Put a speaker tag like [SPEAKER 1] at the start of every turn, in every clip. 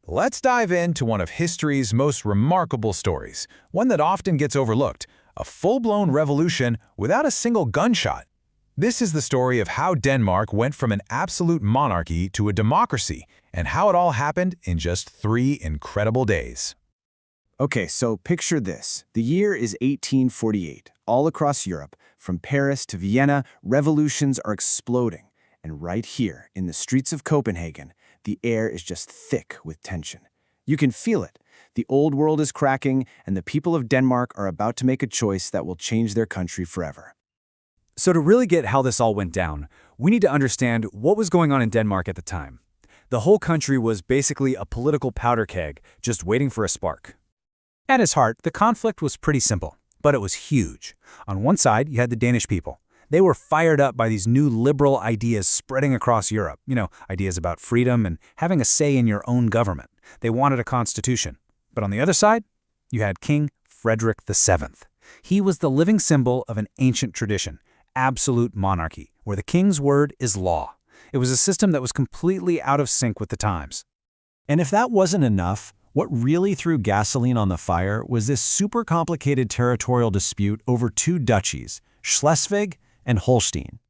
[SPEAKER 1] Let's dive into one of history's most remarkable stories, one that often gets overlooked, a full-blown revolution without a single gunshot. This is the story of how Denmark went from an absolute monarchy to a democracy, and how it all happened in just 3 incredible days.
[SPEAKER 2] Okay, so picture this. The year is 1848. All across Europe, from Paris to Vienna, revolutions are exploding. And right here, in the streets of Copenhagen, the air is just thick with tension. You can feel it. The old world is cracking, and the people of Denmark are about to make a choice that will change their country forever.
[SPEAKER 3] So to really get how this all went down, we need to understand what was going on in Denmark at the time. The whole country was basically a political powder keg, just waiting for a spark. At its heart, the conflict was pretty simple, but it was huge. On one side, you had the Danish people. They were fired up by these new liberal ideas spreading across Europe. Ideas about freedom and having a say in your own government. They wanted a constitution. But on the other side, you had King Frederik VII. He was the living symbol of an ancient tradition, absolute monarchy, where the king's word is law. It was a system that was completely out of sync with the times.
[SPEAKER 4] And if that wasn't enough, what really threw gasoline on the fire was this super complicated territorial dispute over 2 duchies, Schleswig and Holstein.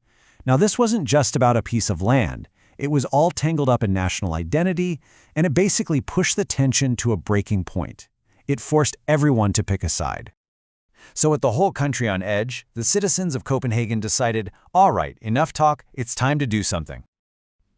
[SPEAKER 4] Now, this wasn't just about a piece of land. It was all tangled up in national identity, and it basically pushed the tension to a breaking point. It forced everyone to pick a side.
[SPEAKER 1] So with the whole country on edge, the citizens of Copenhagen decided, all right, enough talk, it's time to do something.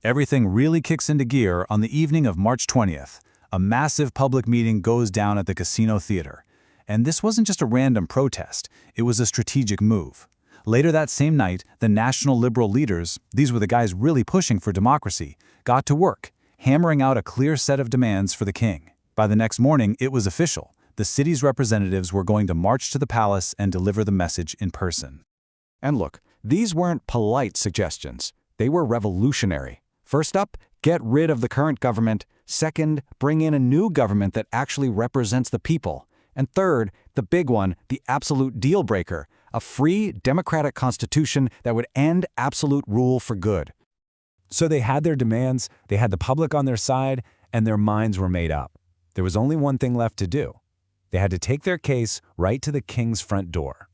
[SPEAKER 1] Everything really kicks into gear on the evening of March 20th. A massive public meeting goes down at the Casino Theater. And this wasn't just a random protest, it was a strategic move. Later that same night, the national liberal leaders, these were the guys really pushing for democracy, got to work, hammering out a clear set of demands for the king. By the next morning, it was official. The city's representatives were going to march to the palace and deliver the message in person.
[SPEAKER 5] And look, these weren't polite suggestions. They were revolutionary. First up, get rid of the current government. Second, bring in a new government that actually represents the people. And third, the big one, the absolute deal breaker, a free, democratic constitution that would end absolute rule for good.
[SPEAKER 3] So they had their demands, they had the public on their side, and their minds were made up. There was only one thing left to do. They had to take their case right to the king's front door.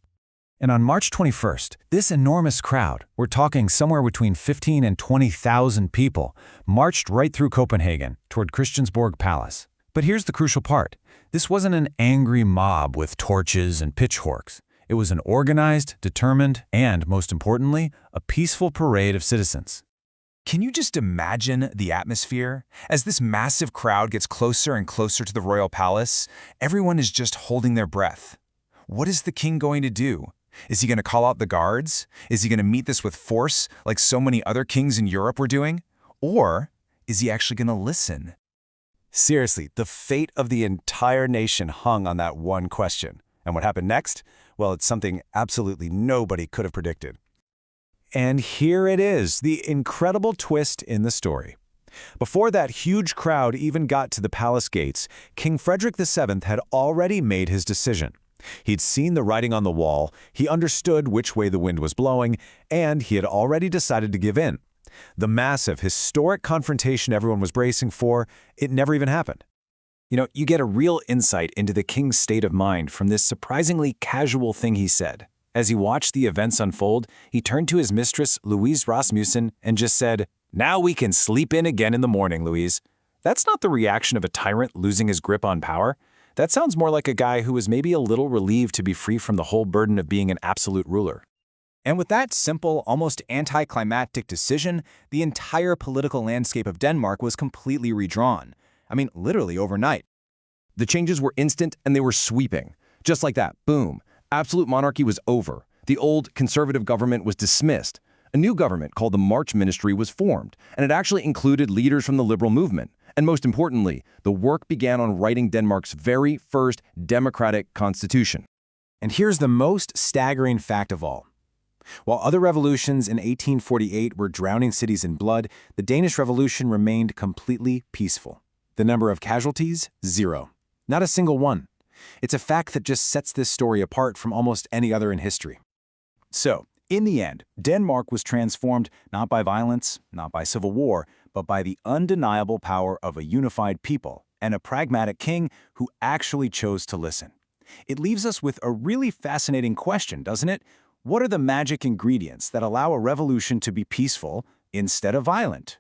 [SPEAKER 4] And on March 21st, this enormous crowd, we're talking somewhere between 15 and 20,000 people, marched right through Copenhagen toward Christiansborg Palace. But here's the crucial part. This wasn't an angry mob with torches and pitchforks. It was an organized, determined, and, most importantly, a peaceful parade of citizens.
[SPEAKER 1] Can you just imagine the atmosphere? As this massive crowd gets closer and closer to the royal palace, everyone is just holding their breath. What is the king going to do? Is he going to call out the guards? Is he going to meet this with force like so many other kings in Europe were doing? Or is he actually going to listen?
[SPEAKER 3] Seriously, the fate of the entire nation hung on that one question. And what happened next? Well, it's something absolutely nobody could have predicted. And here it is, the incredible twist in the story. Before that huge crowd even got to the palace gates, King Frederik VII had already made his decision. He'd seen the writing on the wall, he understood which way the wind was blowing, and he had already decided to give in. The massive, historic confrontation everyone was bracing for, it never even happened. You get a real insight into the king's state of mind from this surprisingly casual thing he said. As he watched the events unfold, he turned to his mistress, Louise Rasmussen, and just said, "Now we can sleep in again in the morning, Louise." That's not the reaction of a tyrant losing his grip on power. That sounds more like a guy who was maybe a little relieved to be free from the whole burden of being an absolute ruler. And with that simple, almost anticlimactic decision, the entire political landscape of Denmark was completely redrawn. I mean, literally overnight.
[SPEAKER 6] The changes were instant and they were sweeping. Just like that, boom, absolute monarchy was over. The old conservative government was dismissed. A new government called the March Ministry was formed, and it actually included leaders from the liberal movement. And most importantly, the work began on writing Denmark's very first democratic constitution.
[SPEAKER 3] And here's the most staggering fact of all. While other revolutions in 1848 were drowning cities in blood, the Danish Revolution remained completely peaceful. The number of casualties? 0. Not a single one. It's a fact that just sets this story apart from almost any other in history. So, in the end, Denmark was transformed not by violence, not by civil war, but by the undeniable power of a unified people
[SPEAKER 1] and a pragmatic king who actually chose to listen. It leaves us with a really fascinating question, doesn't it? What are the magic ingredients that allow a revolution to be peaceful instead of violent?